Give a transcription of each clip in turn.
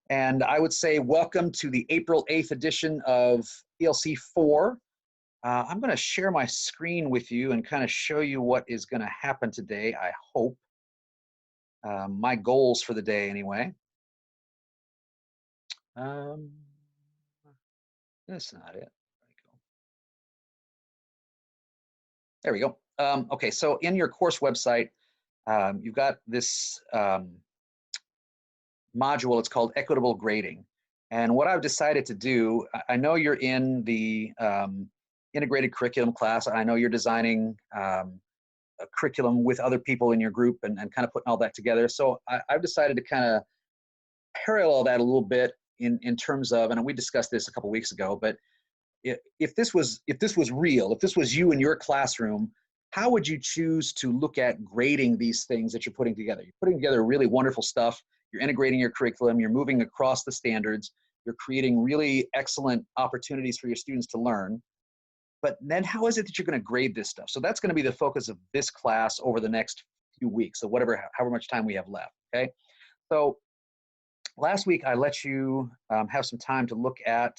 And I would say welcome to the April 8th edition of PLC IV. I'm going to share my screen with you and kind of show you what is going to happen today, I hope. My goals for the day, anyway. That's not it. There we go. Okay, so in your course website, you've got this module. It's called Equitable Grading. And what I've decided to do, I know you're in the integrated curriculum class. I know you're designing a curriculum with other people in your group and kind of putting all that together. So I've decided to kind of parallel that a little bit in terms of, and we discussed this a couple weeks ago, but if this was real, if this was you in your classroom, how would you choose to look at grading these things that you're putting together? You're putting together really wonderful stuff. You're integrating your curriculum. You're moving across the standards. You're creating really excellent opportunities for your students to learn. But then how is it that you're going to grade this stuff? So that's going to be the focus of this class over the next few weeks. So however much time we have left, okay? So last week I let you have some time to look at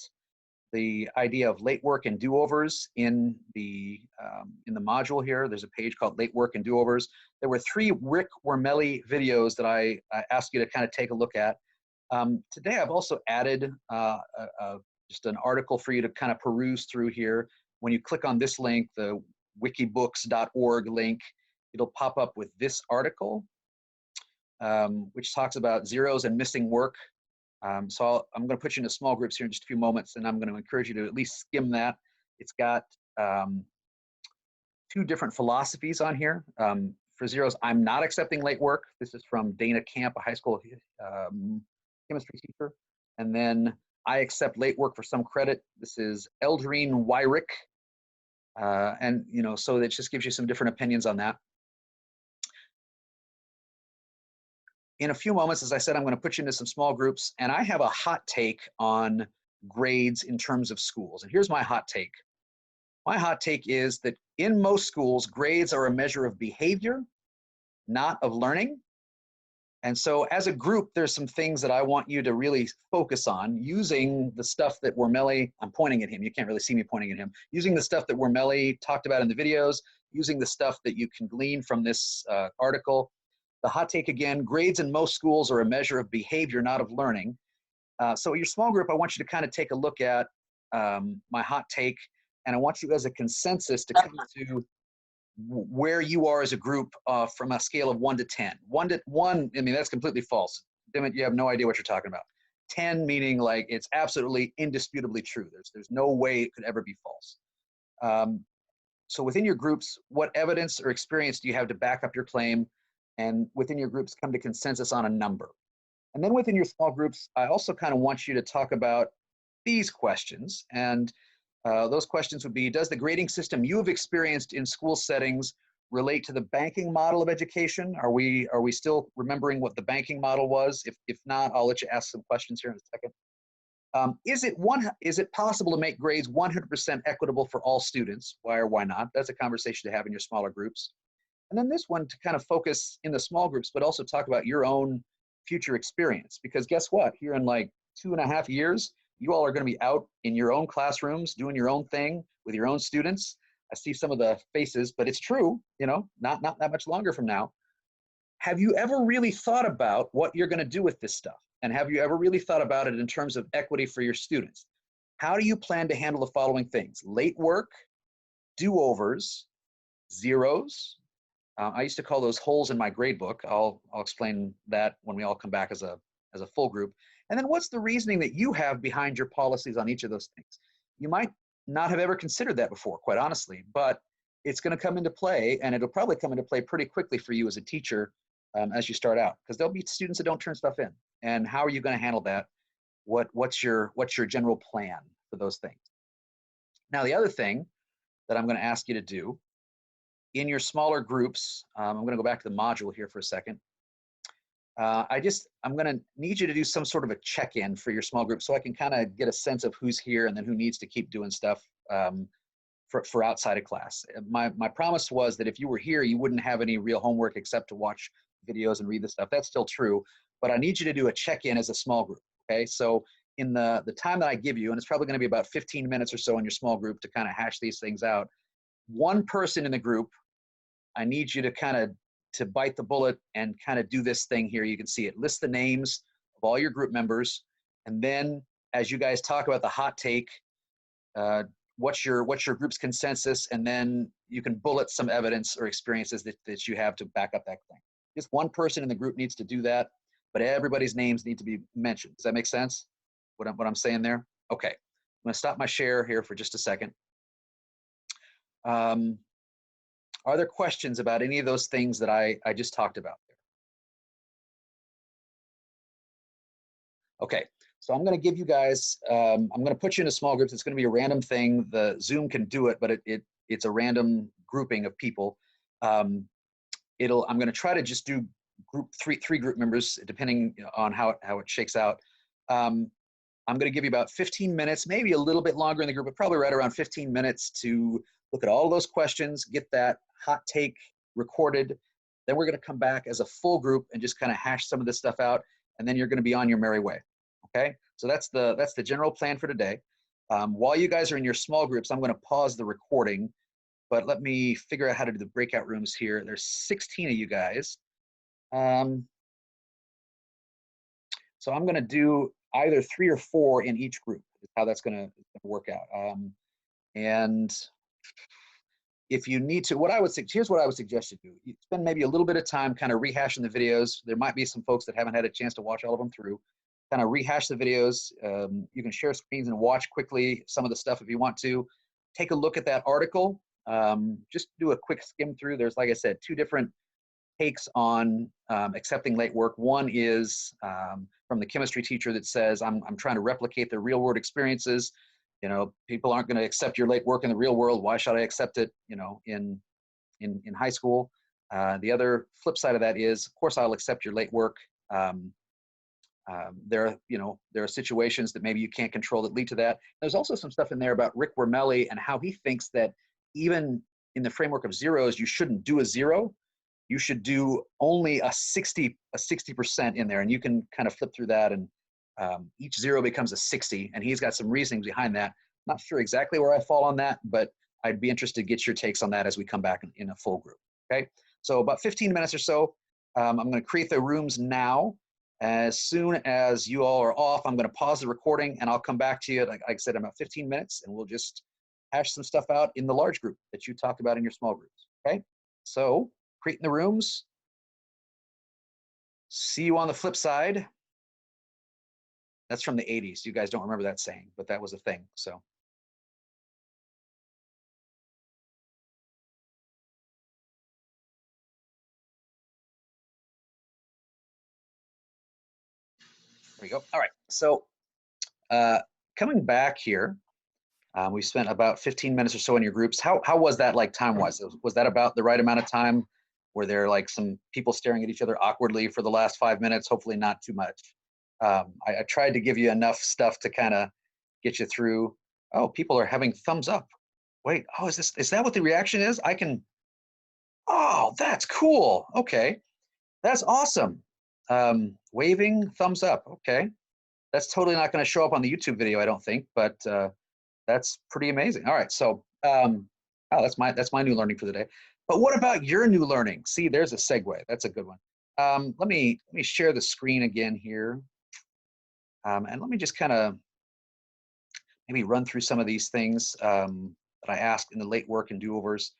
the idea of late work and do-overs in the module here. There's a page called Late Work and Do-Overs. There were 3 Rick Wormelli videos that I asked you to kind of take a look at. Today I've also added just an article for you to kind of peruse through here. When you click on this link, the wikibooks.org link, it'll pop up with this article, which talks about zeros and missing work. So I'm going to put you into small groups here in just a few moments, and I'm going to encourage you to at least skim that. It's got 2 different philosophies on here. For zeros, I'm not accepting late work. This is from Dana Camp, a high school chemistry teacher. And then I accept late work for some credit. This is Eldrine Wyrick. And, you know, so that just gives you some different opinions on that. In a few moments, as I said, I'm going to put you into some small groups, and I have a hot take on grades in terms of schools. And here's my hot take. My hot take is that in most schools, grades are a measure of behavior, not of learning. And so as a group, there's some things that I want you to really focus on using the stuff that Wormelli, I'm pointing at him, you can't really see me pointing at him, using the stuff that Wormelli talked about in the videos, using the stuff that you can glean from this article. The hot take again, grades in most schools are a measure of behavior, not of learning. So your small group, I want you to kind of take a look at my hot take, and I want you as a consensus to come to where you are as a group from a scale of 1 to 10. 1 to 1, I mean, that's completely false. Dimit, you have no idea what you're talking about. 10 meaning like it's absolutely indisputably true. There's no way it could ever be false. So within your groups, what evidence or experience do you have to back up your claim? And within your groups, come to consensus on a number. And then within your small groups, I also kind of want you to talk about these questions. And those questions would be, does the grading system you have experienced in school settings relate to the banking model of education? Are we still remembering what the banking model was? If not, I'll let you ask some questions here in a second. Is it possible to make grades 100% equitable for all students? Why or why not? That's a conversation to have in your smaller groups. And then this one to kind of focus in the small groups, but also talk about your own future experience. Because guess what? Here in like 2.5 years, you all are going to be out in your own classrooms, doing your own thing with your own students. I see some of the faces, but it's true, you know, not that much longer from now. Have you ever really thought about what you're going to do with this stuff? And have you ever really thought about it in terms of equity for your students? How do you plan to handle the following things? Late work, do-overs, zeros. I used to call those holes in my grade book. I'll explain that when we all come back as a full group. And then what's the reasoning that you have behind your policies on each of those things? You might not have ever considered that before, quite honestly, but it's going to come into play, and it'll probably come into play pretty quickly for you as a teacher as you start out, because there'll be students that don't turn stuff in. And how are you going to handle that? What's your general plan for those things? Now, the other thing that I'm going to ask you to do in your smaller groups, I'm going to go back to the module here for a second. I'm going to need you to do some sort of a check-in for your small group so I can kind of get a sense of who's here and then who needs to keep doing stuff for outside of class. My promise was that if you were here, you wouldn't have any real homework except to watch videos and read the stuff. That's still true, but I need you to do a check-in as a small group. okay? So in the time that I give you, and it's probably gonna be about 15 minutes or so in your small group to kind of hash these things out, one person in the group, I need you to kind of to bite the bullet and kind of do this thing here. You can see it. List the names of all your group members, and then as you guys talk about the hot take, what's your group's consensus, and then you can bullet some evidence or experiences that you have to back up that claim. Just one person in the group needs to do that, but everybody's names need to be mentioned. Does that make sense? What I'm saying there? Okay. I'm going to stop my share here for just a second. Are there questions about any of those things that I just talked about there? Okay, so I'm going to give you guys, I'm going to put you into small groups. It's going to be a random thing. The Zoom can do it, but it's a random grouping of people. I'm going to try to just do three group members, depending on how it shakes out. I'm going to give you about 15 minutes, maybe a little bit longer in the group, but probably right around 15 minutes to look at all those questions, get that hot take recorded. Then we're going to come back as a full group and just kind of hash some of this stuff out, and then you're going to be on your merry way. Okay, so that's the general plan for today. While you guys are in your small groups, I'm going to pause the recording, but let me figure out how to do the breakout rooms here. There's 16 of you guys. So I'm going to do either 3 or 4 in each group, is how that's going to work out. And if you need to, here's what I would suggest you do. You spend maybe a little bit of time kind of rehashing the videos. There might be some folks that haven't had a chance to watch all of them through. Kind of rehash the videos. You can share screens and watch quickly some of the stuff if you want to. Take a look at that article. Just do a quick skim through. There's, like I said, 2 different takes on accepting late work. One is from the chemistry teacher that says, I'm trying to replicate the real world experiences. You know, people aren't going to accept your late work in the real world. Why should I accept it, you know, in high school? The other flip side of that is, of course, I'll accept your late work. There are situations that maybe you can't control that lead to that. There's also some stuff in there about Rick Wormelli and how he thinks that even in the framework of zeros, you shouldn't do a 0. You should do only a 60% in there, and you can kind of flip through that, and each 0 becomes a 60, and he's got some reasoning behind that. Not sure exactly where I fall on that, but I'd be interested to get your takes on that as we come back in a full group. Okay, so about 15 minutes or so. I'm going to create the rooms now. As soon as you all are off, I'm going to pause the recording, and I'll come back to you, like I said, in about 15 minutes, and we'll just hash some stuff out in the large group that you talked about in your small groups. Okay, so creating the rooms. See you on the flip side. That's from the 80s. You guys don't remember that saying, but that was a thing. So. There we go. All right. So coming back here, we spent about 15 minutes or so in your groups. How was that like time-wise? Was that about the right amount of time? Were there like some people staring at each other awkwardly for the last 5 minutes? Hopefully not too much. I tried to give you enough stuff to kind of get you through. Oh, people are having thumbs up. Wait, oh, is that what the reaction is? Oh, that's cool. Okay, that's awesome. Waving, thumbs up. Okay, that's totally not going to show up on the YouTube video, I don't think, but that's pretty amazing. All right, so oh, that's my new learning for the day. But what about your new learning? See, there's a segue. That's a good one. Let me share the screen again here, and let me just kind of maybe run through some of these things that I asked in the late work and do-overs.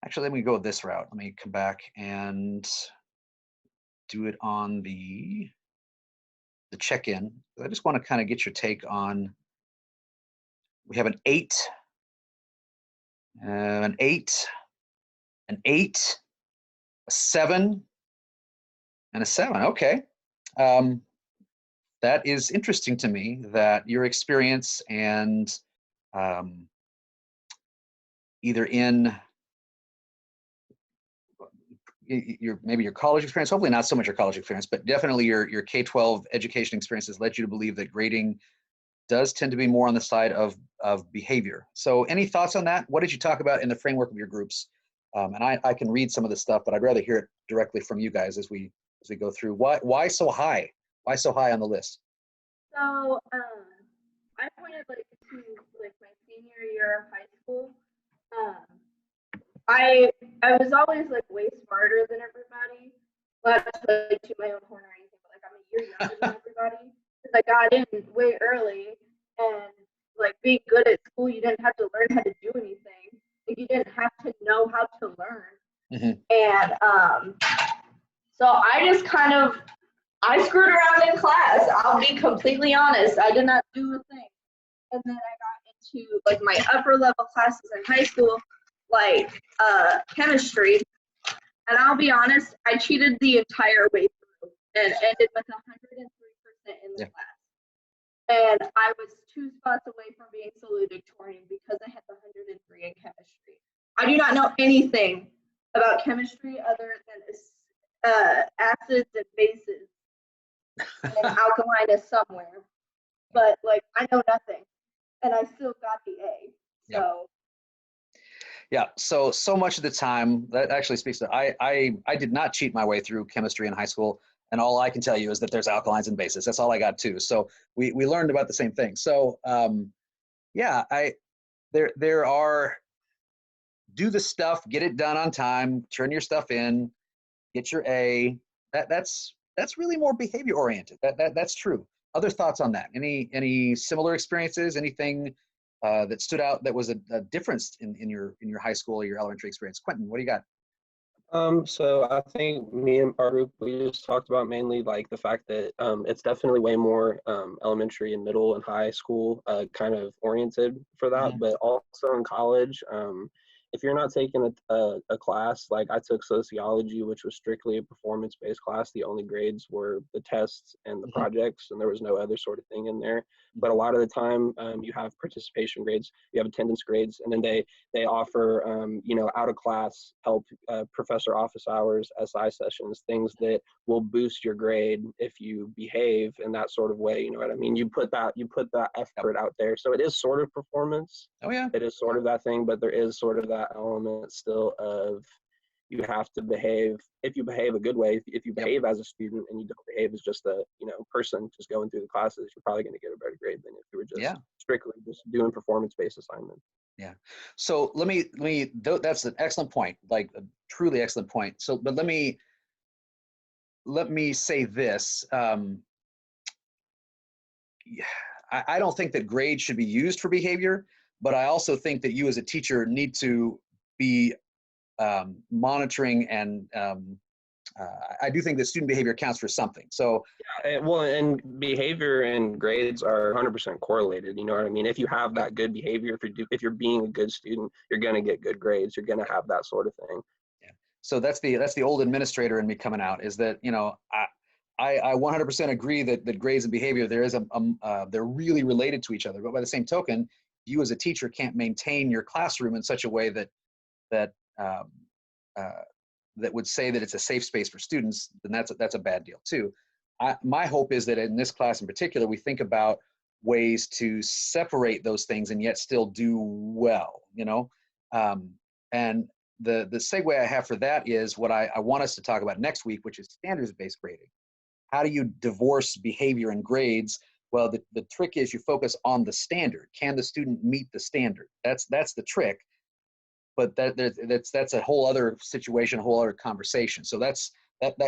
Actually, let me go this route. Let me come back and do it on the check-in. I just want to kind of get your take on, we have an 8, an 8, an 8, a 7, and a 7. Okay. That is interesting to me, that your experience and either in maybe your college experience, hopefully not so much your college experience, but definitely your K-12 education experience has led you to believe that grading does tend to be more on the side of behavior. So any thoughts on that? What did you talk about in the framework of your groups And I can read some of the stuff, but I'd rather hear it directly from you guys as we go through. Why so high? Why so high on the list? So I pointed like to like my senior year of high school. Um, I was always like way smarter than everybody. Not to like to my own horn or anything, but like I'm a year younger than everybody because I got in way early, and like being good at school, you didn't have to learn how to do anything. Like you didn't have to know how to learn. And so I just kind of I screwed around in class. I'll be completely honest. I did not do a thing. And then I got into like my upper level classes in high school, like chemistry. And I'll be honest, I cheated the entire way through and ended with 103% in the class. And I was 2 spots away from being salutatorian because I had the 103 in chemistry. I do not know anything about chemistry other than acids and bases and alkalinus somewhere. But like I know nothing. And I still got the A. So yeah, so much of the time that actually speaks to I did not cheat my way through chemistry in high school, and all I can tell you is that there's alkalines and bases. That's all I got too. So we learned about the same thing. So yeah, there are, do the stuff, get it done on time, turn your stuff in, get your A. That's really more behavior oriented. That's true. Other thoughts on that? Any similar experiences? Anything that stood out that was a difference in your high school or your elementary experience? Quentin, what do you got? So I think me and our group, we just talked about mainly like the fact that it's definitely way more elementary and middle and high school kind of oriented for that, but also in college, if you're not taking a class, like I took sociology, which was strictly a performance-based class, the only grades were the tests and the projects, and there was no other sort of thing in there. But a lot of the time, you have participation grades, you have attendance grades, and then they offer, you know, out of class help, professor office hours, SI sessions, things that will boost your grade if you behave in that sort of way. You know what I mean? You put that effort out there. So it is sort of performance. Oh yeah. It is sort of that thing, but there is sort of that element still of you have to behave. If you behave a good way, if you behave as a student and you don't behave as just a, you know, person just going through the classes, you're probably going to get a better grade than if you were just strictly just doing performance-based assignments. Yeah. So let me that's an excellent point, like a truly excellent point. So, but let me say this. I don't think that grades should be used for behavior, but I also think that you as a teacher need to be monitoring, and I do think that student behavior counts for something. So well, and behavior and grades are 100% correlated. You know what I mean? If you have that good behavior, if you're being a good student, you're going to get good grades. You're going to have that sort of thing. Yeah. So that's the old administrator in me coming out, is that, you know, I 100% agree that grades and behavior, they're really related to each other. But by the same token, you as a teacher can't maintain your classroom in such a way that would say that it's a safe space for students. Then that's a bad deal too. My hope is that in this class in particular, we think about ways to separate those things and yet still do well. You know, and the segue I have for that is what I want us to talk about next week, which is standards-based grading. How do you divorce behavior and grades? Well, the trick is you focus on the standard. Can the student meet the standard? That's the trick. But that's a whole other situation, a whole other conversation. So that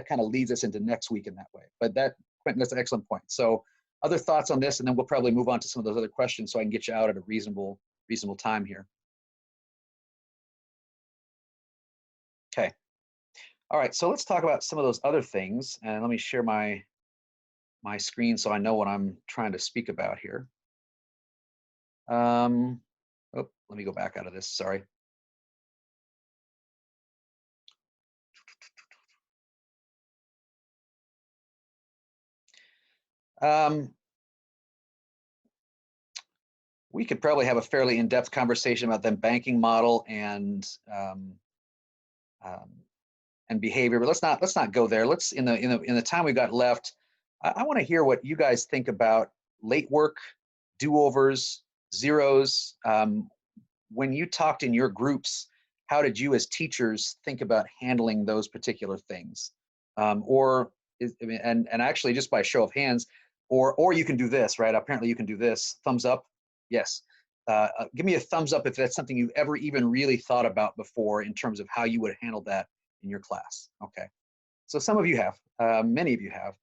kind of leads us into next week in that way. But Quentin, that's an excellent point. So other thoughts on this, and then we'll probably move on to some of those other questions so I can get you out at a reasonable time here. Okay. All right, so let's talk about some of those other things. And let me share my screen so I know what I'm trying to speak about here. Let me go back out of this, sorry. We could probably have a fairly in-depth conversation about the banking model and behavior, but let's not go there. Let's in the time we've got left, I want to hear what you guys think about late work, do-overs, zeros. When you talked in your groups, how did you as teachers think about handling those particular things? I mean, and actually just by show of hands, or you can do this, right? Apparently you can do this. Thumbs up. Yes. Give me a thumbs up if that's something you've ever even really thought about before in terms of how you would handle that in your class. Okay. So some of you have, many of you have.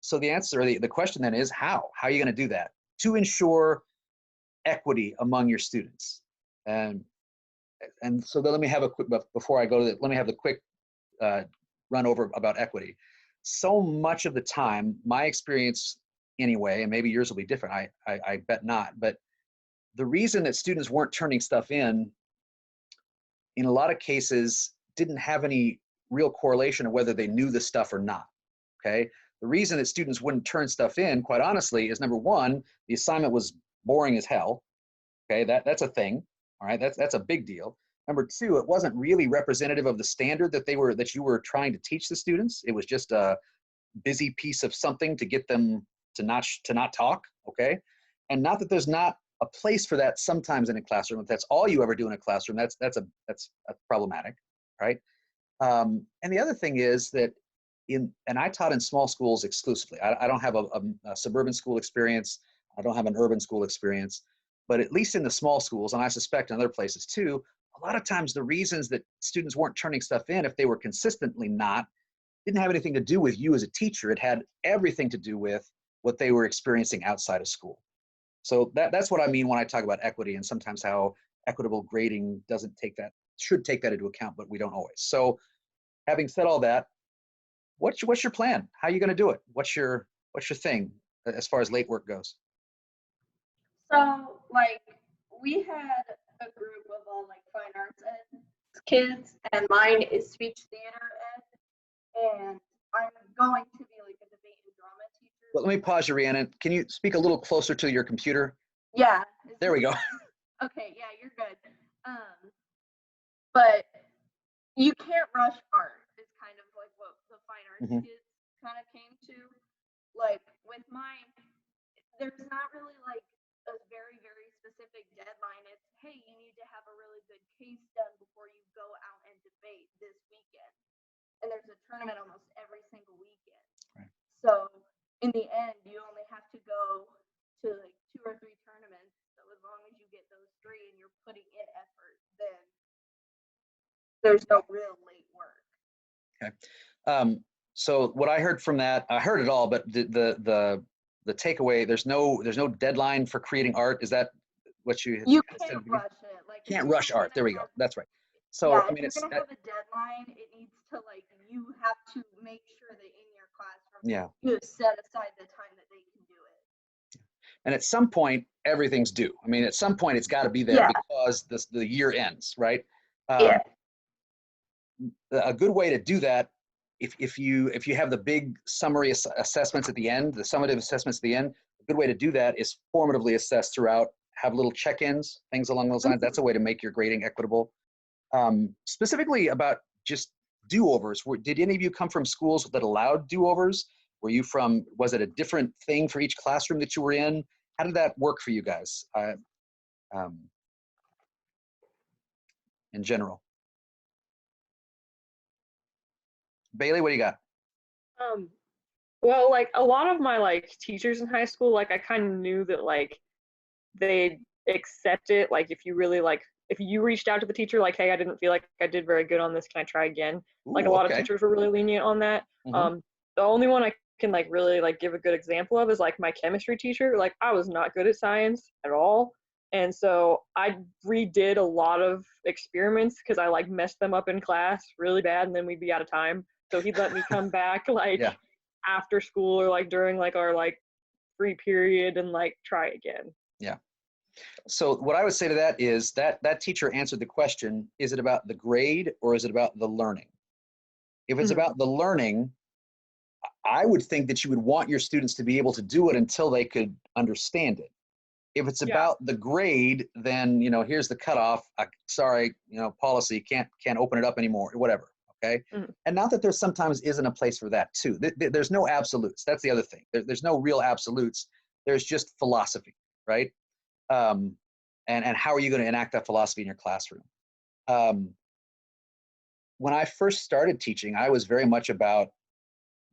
So the answer, the question then is how? How are you going to do that to ensure equity among your students? And so let me have a quick, before I go to that, let me have the quick run over about equity. So much of the time, my experience anyway, and maybe yours will be different, I bet not, but the reason that students weren't turning stuff in a lot of cases, didn't have any real correlation of whether they knew the stuff or not, okay? The reason that students wouldn't turn stuff in, quite honestly, is number one, the assignment was boring as hell, okay? That's a thing, all right? That's a big deal. Number two, it wasn't really representative of the standard that you were trying to teach the students. It was just a busy piece of something to get them to not talk, okay? And not that there's not a place for that sometimes in a classroom. If that's all you ever do in a classroom, that's problematic, right? And the other thing is that and I taught in small schools exclusively. I don't have a suburban school experience. I don't have an urban school experience, but at least in the small schools, and I suspect in other places too, a lot of times the reasons that students weren't turning stuff in, if they were consistently not, didn't have anything to do with you as a teacher. It had everything to do with what they were experiencing outside of school. So that's what I mean when I talk about equity, and sometimes how equitable grading should take that into account, but we don't always. So having said all that, what's your plan? How are you going to do it? What's your thing as far as late work goes? So, like, we had a group of all, like, fine arts ed kids, and mine is speech theater ed, and I'm going to be, like, a debate and drama teacher. Well, let me pause you, Rhiannon. Can you speak a little closer to your computer? Yeah. There we go. Okay, yeah, you're good. But you can't rush art, is kind of like what the fine arts kids kind of came to. Like, with mine, there's not really, like, a very, very specific deadline. It's, hey, you need to have a really good case done before you go out and debate this weekend. And there's a tournament almost every single weekend. Right. So in the end, you only have to go to like 2 or 3 tournaments. So as long as you get those 3 and you're putting in effort, then there's no real late work. Okay. So what I heard from that, I heard it all, but the takeaway, there's no deadline for creating art. Is that what you can't rush it? Like, can't rush art. There we go. That's right. So yeah, I mean, if you're gonna have a deadline, it needs to, like, you have to make sure that in your classroom, you have set aside the time that they can do it. And at some point, everything's due. I mean, at some point, it's got to be there because the year ends, right? A good way to do that, if you have the big summary assessments at the end, the summative assessments at the end, a good way to do that is formatively assess throughout, have little check-ins, things along those lines. That's a way to make your grading equitable. Specifically about just do-overs, did any of you come from schools that allowed do-overs? Was it a different thing for each classroom that you were in? How did that work for you guys in general? Bailey, what do you got? Well, like, a lot of my, like, teachers in high school, like, I kind of knew that, like, they'd accept it. Like, if you really, like, if you reached out to the teacher, like, hey, I didn't feel like I did very good on this, can I try again? Ooh, like, a lot of teachers were really lenient on that. The only one I can, like, really, like, give a good example of is, like, my chemistry teacher. Like, I was not good at science at all. And so I redid a lot of experiments because I, like, messed them up in class really bad, and then we'd be out of time. So he'd let me come back, like, after school or, like, during, like, our, like, free period and, like, try again. Yeah. So what I would say to that is that teacher answered the question, is it about the grade or is it about the learning? If it's about the learning, I would think that you would want your students to be able to do it until they could understand it. If it's about the grade, then, here's the cutoff. Sorry, policy, can't open it up anymore, or whatever, okay? And not that there sometimes isn't a place for that too. There's no absolutes. That's the other thing. There's no real absolutes. There's just philosophy, right? And how are you going to enact that philosophy in your classroom? when I first started teaching, I was very much about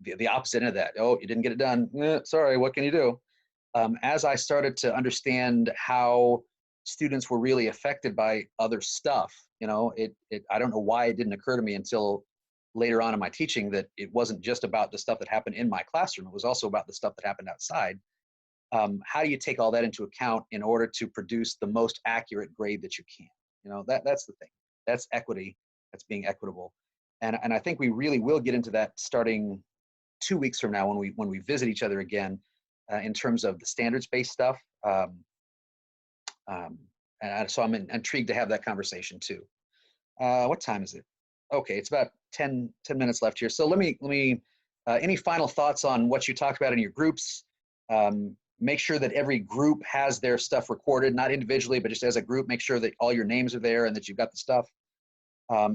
the opposite end of that. Oh, you didn't get it done. Sorry, what can you do? As I started to understand how students were really affected by other stuff, you know, I don't know why it didn't occur to me until later on in my teaching that it wasn't just about the stuff that happened in my classroom. It was also about the stuff that happened outside. How do you take all that into account in order to produce the most accurate grade that you can? You know, that's the thing. That's equity. That's being equitable. And I think we really will get into that starting 2 weeks from now when we visit each other again in terms of the standards-based stuff. So I'm intrigued to have that conversation too. What time is it? Okay, it's about 10 minutes left here. So let me any final thoughts on what you talked about in your groups? Make sure that every group has their stuff recorded, not individually, but just as a group. Make sure that all your names are there and that you've got the stuff.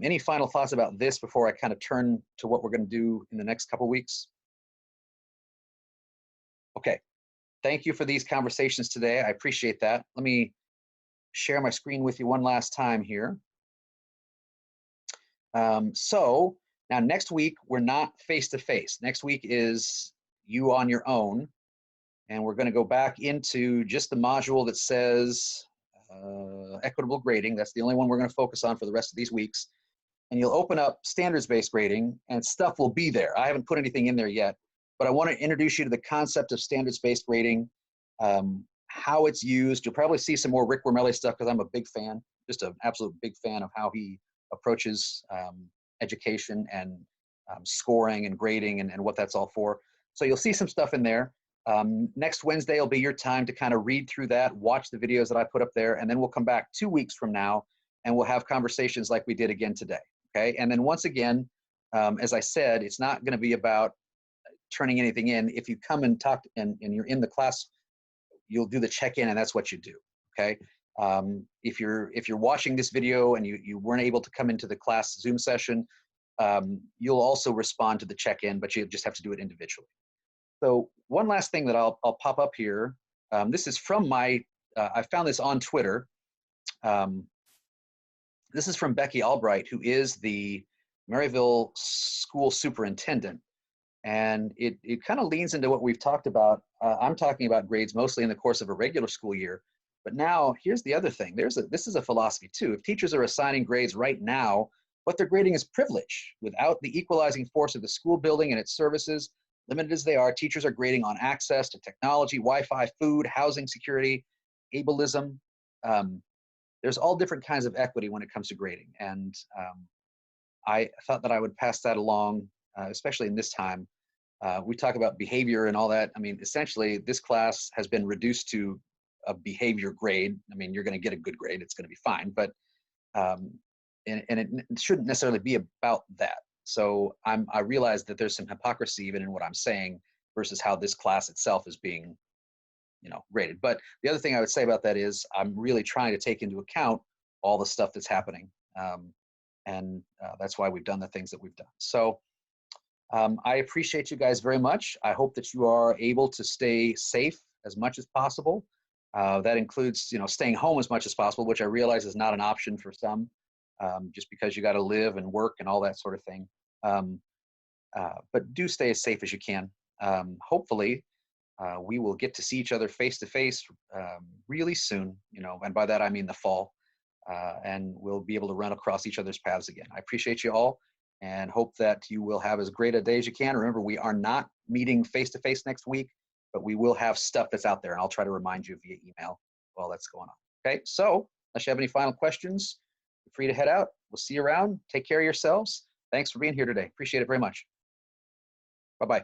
Any final thoughts about this before I kind of turn to what we're going to do in the next couple weeks? Okay, thank you for these conversations today. I appreciate that. Let me share my screen with you one last time here. So now next week, we're not face-to-face. Next week is you on your own. And we're going to go back into just the module that says equitable grading. That's the only one we're going to focus on for the rest of these weeks. And you'll open up standards-based grading and stuff will be there. I haven't put anything in there yet, but I want to introduce you to the concept of standards-based grading, how it's used. You'll probably see some more Rick Wormelli stuff because I'm a big fan, just an absolute big fan of how he approaches education and scoring and grading and what that's all for. So you'll see some stuff in there. Next Wednesday will be your time to kind of read through that, watch the videos that I put up there, and then we'll come back 2 weeks from now and we'll have conversations like we did again today, okay? And then once again, as I said, it's not gonna be about turning anything in. If you come and talk and you're in the class, you'll do the check-in and that's what you do, okay? If you're watching this video and you weren't able to come into the class Zoom session, you'll also respond to the check-in, but you just have to do it individually. So one last thing that I'll pop up here. This is from I found this on Twitter. This is from Becky Albright, who is the Maryville school superintendent. And it kind of leans into what we've talked about. I'm talking about grades mostly in the course of a regular school year. But now here's the other thing. This is a philosophy too. If teachers are assigning grades right now, what they're grading is privilege. Without the equalizing force of the school building and its services, limited as they are, teachers are grading on access to technology, Wi-Fi, food, housing security, ableism. There's all different kinds of equity when it comes to grading. And I thought that I would pass that along, especially in this time. We talk about behavior and all that. I mean, essentially, this class has been reduced to a behavior grade. I mean, you're going to get a good grade. It's going to be fine. But and it shouldn't necessarily be about that. So I realize that there's some hypocrisy even in what I'm saying versus how this class itself is being, rated. But the other thing I would say about that is I'm really trying to take into account all the stuff that's happening. And that's why we've done the things that we've done. So I appreciate you guys very much. I hope that you are able to stay safe as much as possible. That includes, staying home as much as possible, which I realize is not an option for some. Just because you got to live and work and all that sort of thing. But do stay as safe as you can. Hopefully, we will get to see each other face to face really soon, and by that I mean the fall, and we'll be able to run across each other's paths again. I appreciate you all and hope that you will have as great a day as you can. Remember, we are not meeting face to face next week, but we will have stuff that's out there, and I'll try to remind you via email while that's going on. Okay, so unless you have any final questions, you're free to head out. We'll see you around. Take care of yourselves. Thanks for being here today. Appreciate it very much. Bye-bye.